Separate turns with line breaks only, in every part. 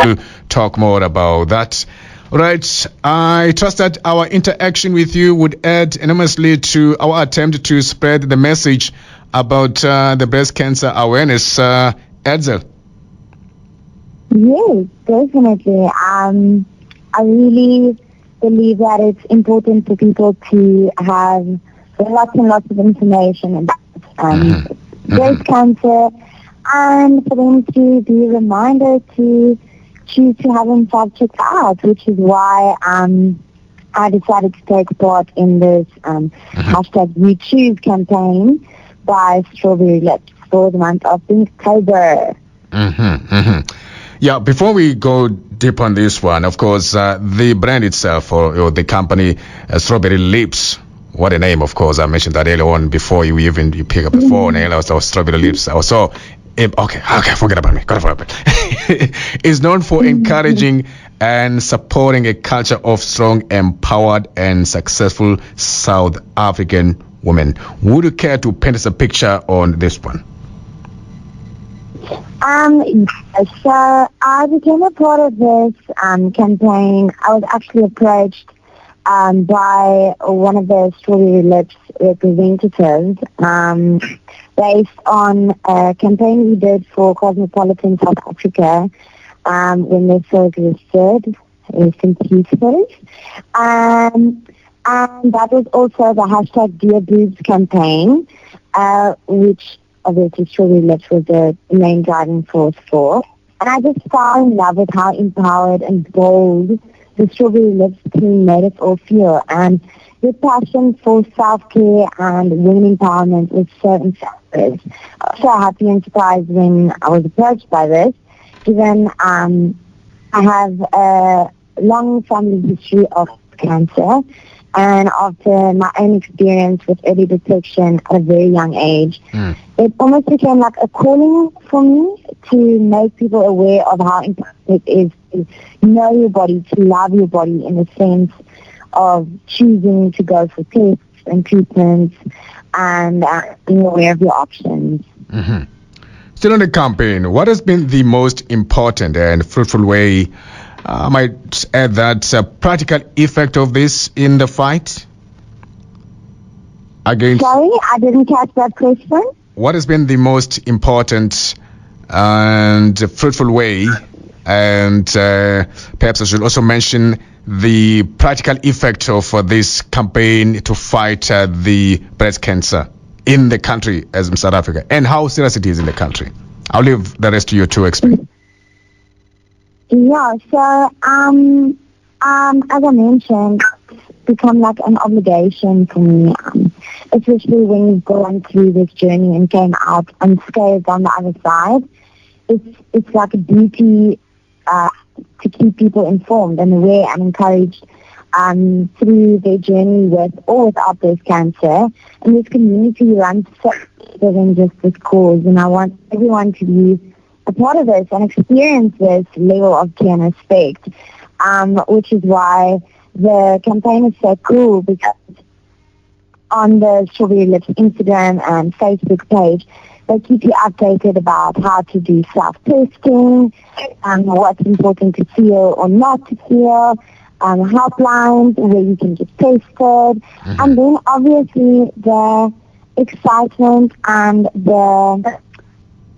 We'll talk more about that. All right. I trust that our interaction with you would add enormously to our attempt to spread the message about the breast cancer awareness. Edsel.
Yes, definitely. I really believe that it's important for people to have lots and lots of information about breast cancer, and for them to be reminded to choose to have themselves checked out, which is why I decided to take part in this hashtag You Choose campaign by Strawberry Lips for the month of October.
Yeah, before we go deep on this one, of course, the brand itself or the company, Strawberry Lips, what a name, of course. I mentioned that earlier on before you pick up the phone. I was Strawberry Lips. Also, okay, forget about me. Is known for encouraging and supporting a culture of strong, empowered, and successful South African women. Would you care to paint us a picture on this one?
So I became a part of this campaign. I was actually approached by one of the Strawberry Lips representatives based on a campaign we did for Cosmopolitan South Africa when they first registered, recent users. And that was also the hashtag Dear Boobs campaign, which obviously Strawberry Lips was the main driving force for. And I just fell in love with how empowered and bold the Strawberry Lips team made us all feel. And the passion for self-care and women empowerment was so inspiring. I was so happy and surprised when I was approached by this, given I have a long family history of cancer. And after my own experience with early detection at a very young age, it almost became like a calling for me to make people aware of how important it is to know your body, to love your body in the sense of choosing to go for tests and treatments and being aware of your options.
Still on the campaign, what has been the most important and fruitful way, I might add that, practical effect of this in the fight against...
Sorry, I didn't catch that question.
What has been the most important and fruitful way, and perhaps I should also mention the practical effect of this campaign to fight the breast cancer in the country as in South Africa, and how serious it is in the country. I'll leave the rest to you to explain.
Yeah, so as I mentioned, it's become like an obligation for me, especially when you've gone through this journey and came out unscathed on the other side. It's like a duty to keep people informed and aware and encouraged through their journey with or without breast cancer. And this community runs so bigger than just this cause, and I want everyone to be a part of this and experience this level of care and respect, which is why the campaign is so cool, because on the Strawberry Lips Instagram and Facebook page, they keep you updated about how to do self-testing, what's important to feel or not to feel, helplines where you can get tested, and then obviously the excitement and the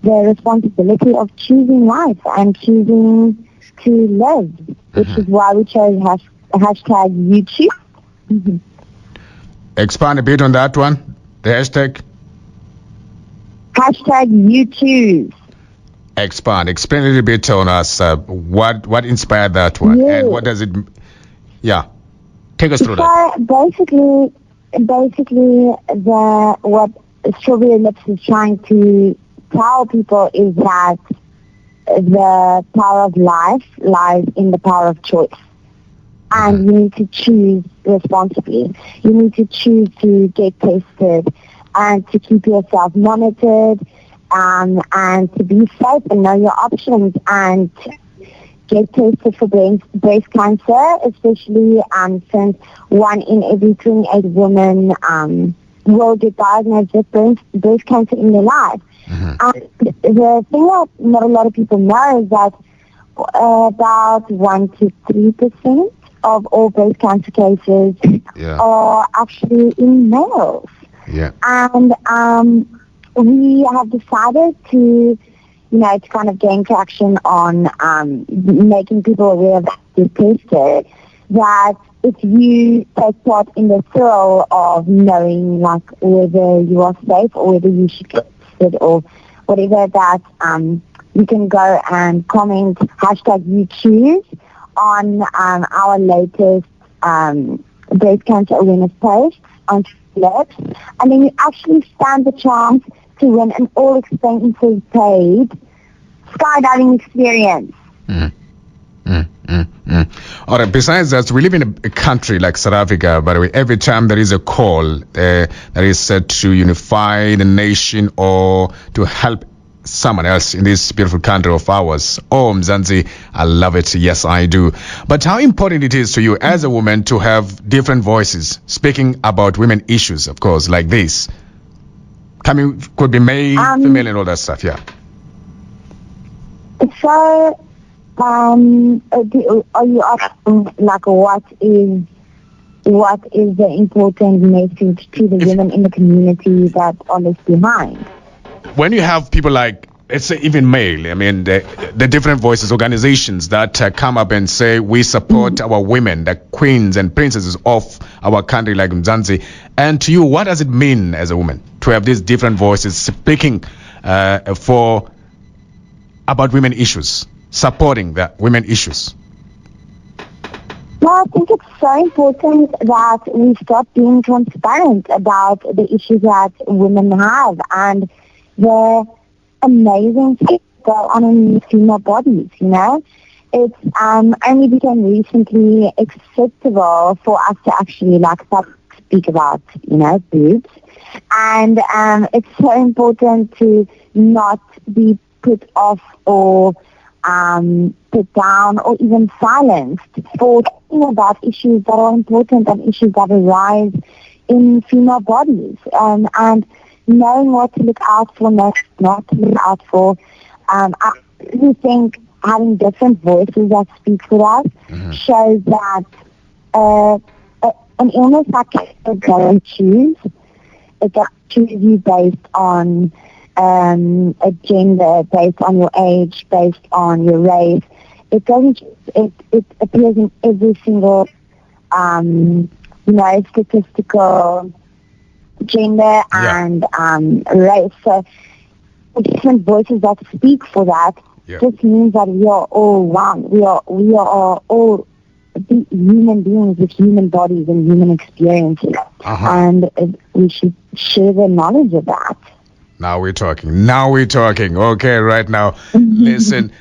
responsibility of choosing life and choosing to live, which is why we chose hashtag YouTube.
Expand a bit on that one, the hashtag.
Hashtag YouTube.
Explain a little bit on us, what inspired that one, and what does it, take us through that.
So basically what Strawberry Lips is trying to tell people is that the power of life lies in the power of choice. And you need to choose responsibly. You need to choose to get tested and to keep yourself monitored and to be safe and know your options and get tested for breast cancer, especially since 1 in every 28 women will get diagnosed with breast cancer in their life. And the thing that not a lot of people know is that about 1 to 3% of all breast cancer cases
Yeah.
are actually in males.
Yeah.
And we have decided to, to kind of gain traction on making people aware of this tested, that if you take part in the thrill of knowing like whether you are safe or whether you should get tested or whatever, that you can go and comment #you choose on our latest breast cancer awareness post on Lips, and then you actually stand the chance to win an all expenses paid skydiving experience.
All right, besides that, we live in a country like South Africa, by the way. Every time there is a call that is set to unify the nation or to help someone else in this beautiful country of ours. Oh, Mzansi, I love it. Yes, I do. But how important it is to you as a woman to have different voices speaking about women issues, of course, like this. Could be male, female, and all that stuff, yeah.
So, are you asking like what is the important message to the women in the community that are left behind?
When you have people like, let's say even male, I mean, the different voices, organizations that come up and say, we support our women, the queens and princesses of our country like Mzansi. And to you, what does it mean as a woman to have these different voices speaking about women issues, supporting the women issues?
Well, I think it's so important that we start being transparent about the issues that women have and the amazing things that go on in female bodies, It's only became recently acceptable for us to actually speak about, boobs. And it's so important to not be put off or put down or even silenced for talking about issues that are important and issues that arise in female bodies. And knowing what to look out for, not to look out for. I really think having different voices that speak for us shows that an illness that it doesn't choose. It doesn't choose you based on a gender, based on your age, based on your race. It doesn't. It appears in every single, statistical gender and race. So different voices that speak for that just means that we are all one. We are all human beings with human bodies and human experiences, and we should share the knowledge of that.
Now we're talking. Okay, right now, listen.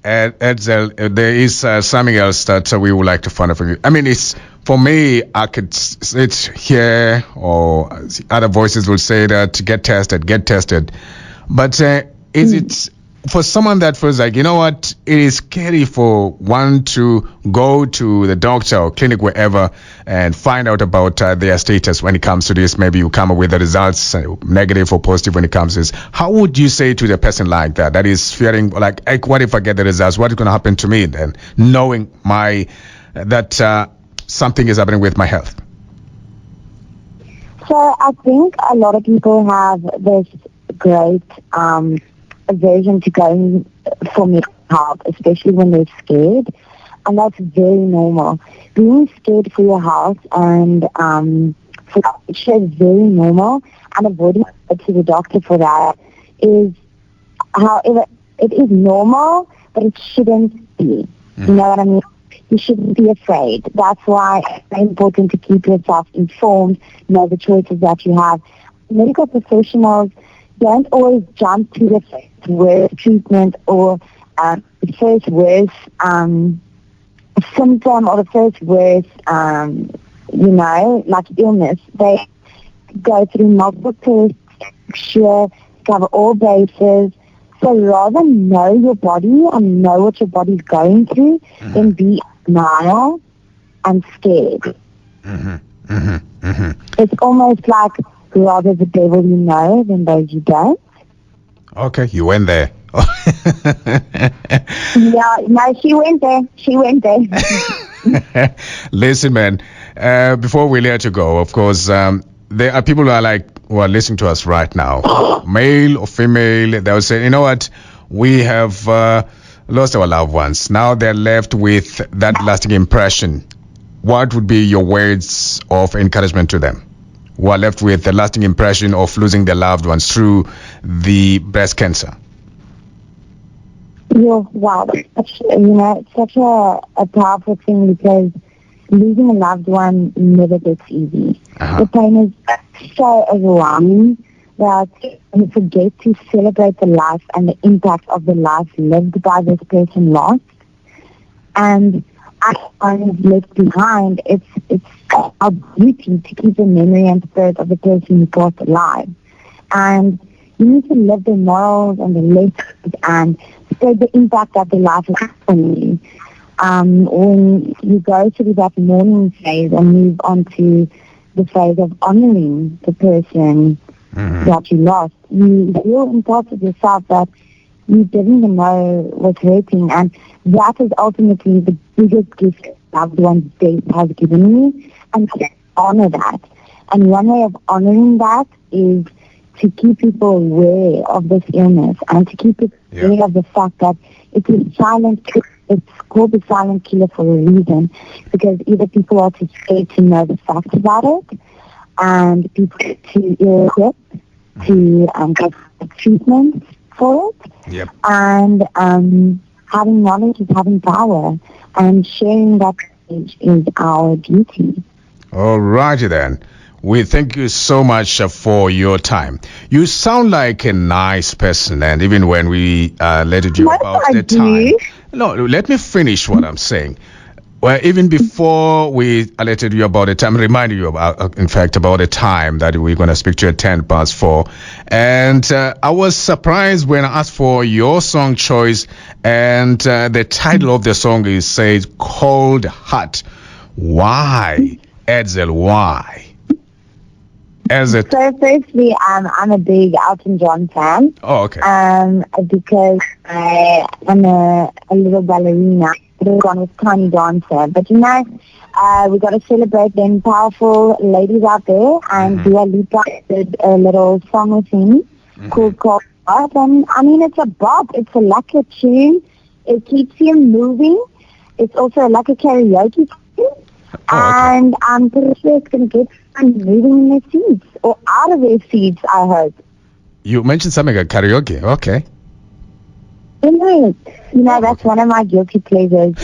Edsel, there is something else that we would like to find out from you. I mean, it's for me. I could sit here, or other voices will say that get tested. But is it for someone that feels like, you know what, it is scary for one to go to the doctor or clinic, wherever, and find out about their status when it comes to this? Maybe you come up with the results, negative or positive when it comes to this. How would you say to the person like that is fearing, like, what if I get the results? What is going to happen to me then, knowing that something is happening with my health?
So I think a lot of people have this great aversion to going for mental health, especially when they're scared, and that's very normal. Being scared for your health and for future is very normal, and avoiding going to the doctor for that is, however, it is normal, but it shouldn't be. You know what I mean? You shouldn't be afraid. That's why it's very important to keep yourself informed, know the choices that you have. Medical professionals don't always jump to the first worst treatment or the first worst symptom or the first worst, like illness. They go through multiple tests, cover all bases. So rather know your body and know what your body's going through than be denial and scared. It's almost like rather the devil you know than those you don't.
Okay, you went there.
Yeah, no, she went there. She went there.
Listen, man. Before we let you go, of course, there are people who are listening to us right now, male or female. They'll say, you know what, we have lost our loved ones. Now they're left with that lasting impression. What would be your words of encouragement to them who are left with the lasting impression of losing their loved ones through the breast cancer?
Yeah, wow, it's such a powerful thing because losing a loved one never gets easy. The pain is so overwhelming that you forget to celebrate the life and the impact of the life lived by this person lost. And as one is left behind, it's our duty to keep the memory and spirit of the person who passed alive. And you need to live the morals and the lessons and spread the impact that the life has on you. When you go through that mourning phase and move on to the phase of honoring the person that you lost, you feel in parts of yourself that you didn't even know was hurting, and that is ultimately the biggest gift loved one's death has given you, and to honor that. And one way of honoring that is to keep people aware of this illness and to keep it aware of the fact that it's a silent killer. It's called the silent killer for a reason, because either people are too scared to know the facts about it, and people are too ill-equipped to get treatment for it.
Yep.
And having knowledge is having power, and sharing that knowledge is our duty.
All righty then. We thank you so much for your time. You sound like a nice person, and even when we let you about the time. No, let me finish what I'm saying. Well, even before we alerted you about the time, reminded you about, in fact, about the time that we're going to speak to you at 4:10. And I was surprised when I asked for your song choice, and the title of the song says Cold Heart. Why, Edsel, why?
So firstly, I'm a big Elton John fan.
Oh, okay.
Because I am a little ballerina. One with tiny dancer, but we got to celebrate them powerful ladies out there, and Dua Lipa did a little song with him called Cold Heart, and I mean it's a bop, it's a lucky tune, it keeps you moving, it's also like a karaoke tune, and I'm pretty sure it's going to get someone moving in their seats, or out of their seats, I hope.
You mentioned something like karaoke, okay.
That's one of my guilty pleasures.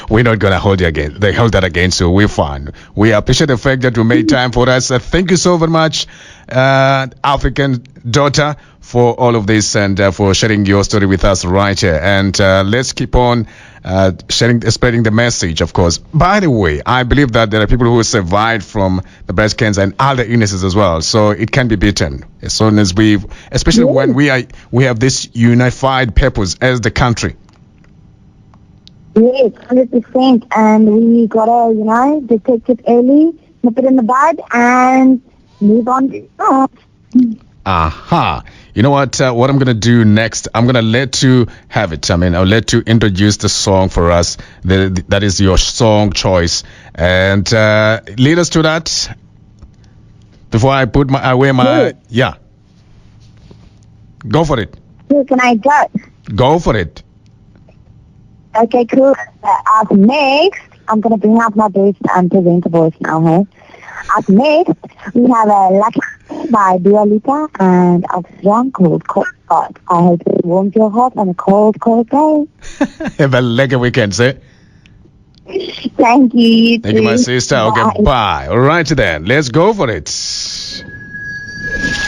We're not going to hold that against you. We're fine. We appreciate the fact that you made time for us. Thank you so very much, African daughter, for all of this and for sharing your story with us right here. And let's keep on spreading the message, of course. By the way, I believe that there are people who survived from the breast cancer and other illnesses as well. So it can be beaten as soon as especially when we have this unified purpose as the country.
Yes, 100%. And we gotta, detect it early, nip it in the bud, and move on.
Aha. You know what? What I'm gonna do next? I'm gonna let you have it. I'll let you introduce the song for us. That is your song choice, and lead us to that. Before I put yeah. Go for it.
Can I go?
Go for it.
Okay, cool. Up next, I'm going to bring out my best presenter voice now, hey? Up next, we have a Lucky by Dua Lipa and a song called Cold Heart. I hope it warms your heart on a cold, cold day.
Have a lekker weekend, sir.
Thank you.
Thank you, my sister. Okay, bye. All right, then. Let's go for it.